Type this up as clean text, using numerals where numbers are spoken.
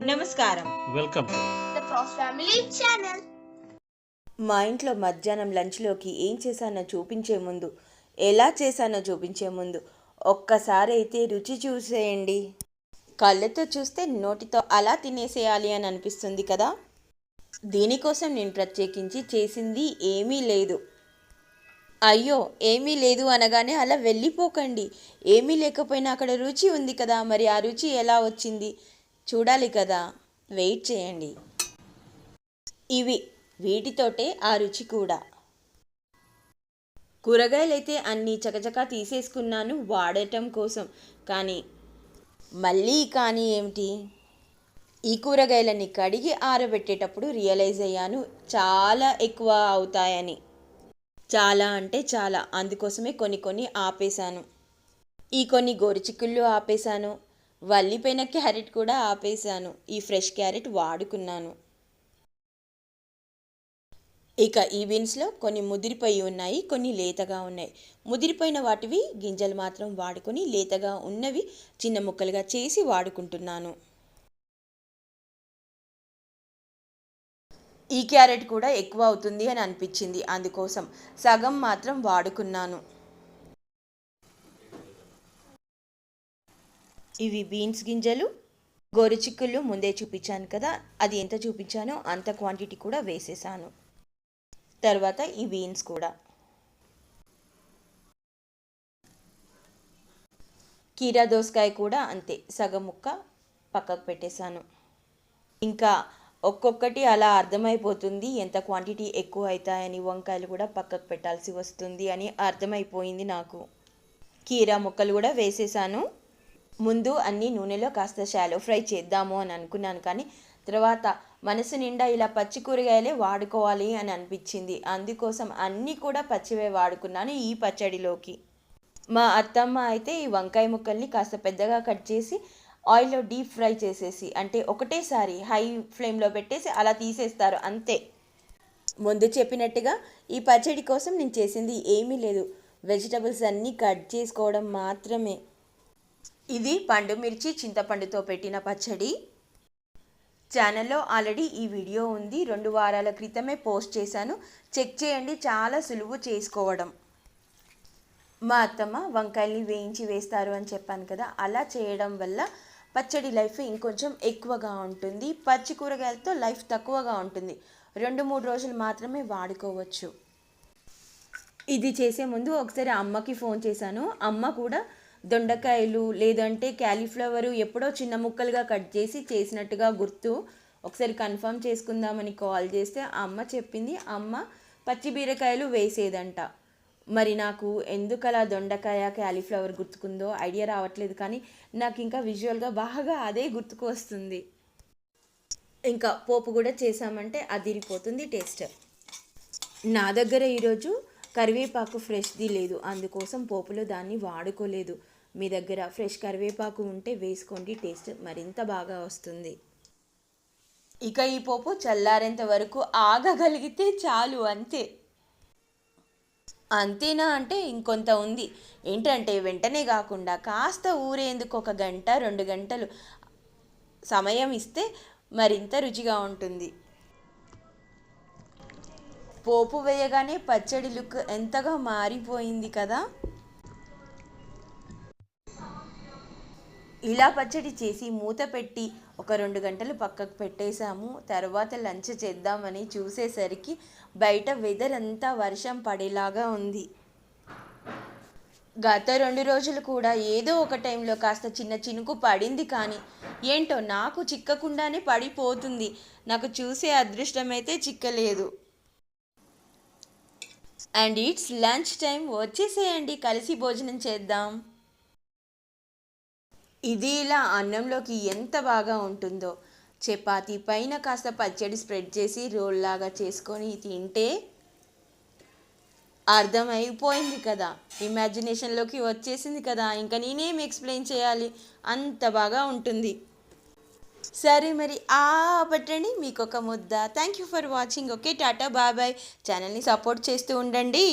నమస్కారం. Welcome to The Frost Family Channel. మా ఇంట్లో మధ్యాహ్నం లంచ్లోకి ఏం చేశానో చూపించే ముందు, ఎలా చేశానో చూపించే ముందు ఒక్కసారి అయితే రుచి చూసేయండి. కళ్ళతో చూస్తే నోటితో అలా తినేసేయాలి అని అనిపిస్తుంది కదా. దీనికోసం నేను ప్రత్యేకించి చేసింది ఏమీ లేదు. అయ్యో ఏమీ లేదు అనగానే అలా వెళ్ళిపోకండి. ఏమీ లేకపోయినా అక్కడ రుచి ఉంది కదా, మరి ఆ రుచి ఎలా వచ్చింది చూడాలి కదా, వెయిట్ చేయండి. వీటితోటే ఆ రుచి కూడా. కూరగాయలైతే అన్నీ చకచకా తీసేసుకున్నాను వాడటం కోసం. కానీ ఏమిటి, ఈ కూరగాయలన్నీ కడిగి ఆరబెట్టేటప్పుడు రియలైజ్ అయ్యాను చాలా ఎక్కువ అవుతాయని. చాలా అంటే చాలా. అందుకోసమే కొన్ని ఆపేశాను. ఈ కొన్ని గోరుచిక్కుళ్ళు ఆపేశాను. వల్లిపోయిన క్యారెట్ కూడా ఆపేశాను. ఈ ఫ్రెష్ క్యారెట్ వాడుకున్నాను. ఇక ఈ బీన్స్లో కొన్ని ముదిరిపోయి ఉన్నాయి, కొన్ని లేతగా ఉన్నాయి. ముదిరిపోయిన వాటివి గింజలు మాత్రం వాడుకొని లేతగా ఉన్నవి చిన్న ముక్కలుగా చేసి వాడుకుంటున్నాను. ఈ క్యారెట్ కూడా ఎక్కువ అవుతుంది అని అనిపించింది, అందుకోసం సగం మాత్రం వాడుకున్నాను. ఇవి బీన్స్ గింజలు. గోరుచిక్కుళ్ళు ముందే చూపించాను కదా, అది ఎంత చూపించానో అంత క్వాంటిటీ కూడా వేసేసాను. తర్వాత ఈ బీన్స్ కూడా. కీరా దోసకాయ కూడా అంతే, సగం ముక్క పక్కకు పెట్టేశాను. ఇంకా ఒక్కొక్కటి అలా అర్థమైపోతుంది ఎంత క్వాంటిటీ ఎక్కువ అవుతాయని. వంకాయలు కూడా పక్కకు పెట్టాల్సి వస్తుంది అని అర్థమైపోయింది నాకు. కీరా ముక్కలు కూడా వేసేసాను. ముందు అన్నీ నూనెలో కాస్త షాలో ఫ్రై చేద్దాము అని అనుకున్నాను, కానీ తర్వాత మనసు నిండా ఇలా పచ్చి కూరగాయలే వాడుకోవాలి అని అనిపించింది. అందుకోసం అన్నీ కూడా పచ్చివే వాడుకున్నాను ఈ పచ్చడిలోకి. మా అత్తమ్మ అయితే ఈ వంకాయ ముక్కల్ని కాస్త పెద్దగా కట్ చేసి ఆయిల్లో డీప్ ఫ్రై చేసేసి, అంటే ఒకటేసారి హై ఫ్లేమ్లో పెట్టేసి అలా తీసేస్తారు అంతే. ముందు చెప్పినట్టుగా ఈ పచ్చడి కోసం నేను చేసింది ఏమీ లేదు, వెజిటబుల్స్ అన్నీ కట్ చేసుకోవడం మాత్రమే. ఇది పండు మిర్చి చింతపండుతో పెట్టిన పచ్చడి. ఛానల్లో ఆల్రెడీ ఈ వీడియో ఉంది, 2 వారాల క్రితమే పోస్ట్ చేశాను, చెక్ చేయండి. చాలా సులువు చేసుకోవడం. మా అత్తమ్మ వంకాయల్ని వేయించి వేస్తారు అని చెప్పాను కదా, అలా చేయడం వల్ల పచ్చడి లైఫ్ ఇంకొంచెం ఎక్కువగా ఉంటుంది. పచ్చి కూరగాయలతో లైఫ్ తక్కువగా ఉంటుంది. 2-3 రోజులు మాత్రమే వాడుకోవచ్చు. ఇది చేసే ముందు ఒకసారి అమ్మకి ఫోన్ చేశాను. అమ్మ కూడా దొండకాయలు లేదంటే క్యాలీఫ్లవరు ఎప్పుడో చిన్న ముక్కలుగా కట్ చేసి చేసినట్టుగా గుర్తు. ఒకసారి కన్ఫర్మ్ చేసుకుందామని కాల్ చేస్తే అమ్మ చెప్పింది అమ్మ పచ్చి బీరకాయలు వేసేదంట. మరి నాకు ఎందుకలా దొండకాయ క్యాలీఫ్లవర్ గుర్తుకుందో ఐడియా రావట్లేదు, కానీ నాకు ఇంకా విజువల్గా బాగా అదే గుర్తుకు వస్తుంది. ఇంకా పోపు కూడా చేసామంటే అదిరిపోతుంది టేస్ట్. నా దగ్గర ఈరోజు కరివేపాకు ఫ్రెష్ది లేదు, అందుకోసం పోపులో దాన్ని వాడుకోలేదు. మీ దగ్గర ఫ్రెష్ కరివేపాకు ఉంటే వేసుకోండి, టేస్ట్ మరింత బాగా వస్తుంది. ఇక ఈ పోపు చల్లారేంత వరకు ఆగగలిగితే చాలు, అంతే. అంతేనా అంటే ఇంకొంత ఉంది. ఏంటంటే వెంటనే కాకుండా కాస్త ఊరేందుకు 1 గంట 2 గంటలు సమయం ఇస్తే మరింత రుచిగా ఉంటుంది. పోపు వేయగానే పచ్చడి లుక్ ఎంతగా మారిపోయింది కదా. ఇలా పచ్చడి చేసి మూత పెట్టి 1-2 గంటలు పక్కకు పెట్టేశాము. తర్వాత లంచ్ చేద్దామని చూసేసరికి బయట వెదర్ అంతా వర్షం పడేలాగా ఉంది. గత 2 రోజులు కూడా ఏదో ఒక టైంలో కాస్త చిన్న చినుకు పడింది, కానీ ఏంటో నాకు చిక్కకుండానే పడిపోతుంది. నాకు చూసే అదృష్టం అయితే చిక్కలేదు. అండ్ ఇట్స్ లంచ్ టైం, వచ్చేసేయండి కలిసి భోజనం చేద్దాం. ఇది ఇలా అన్నంలోకి ఎంత బాగా ఉంటుందో. చపాతీ పైన కాస్త పచ్చడి స్ప్రెడ్ చేసి రోల్ లాగా చేసుకొని తింటే అర్థమైపోయింది కదా, ఇమాజినేషన్లోకి వచ్చేసింది కదా, ఇంకా నేనేం ఎక్స్ప్లెయిన్ చేయాలి, అంత బాగా ఉంటుంది. సరే మరి పట్టండి మీకు ఒక ముద్ద. Thank you for watching. Okay, టాటా బాయ్ బాయ్. ఛానల్ని సపోర్ట్ చేస్తూ ఉండండి.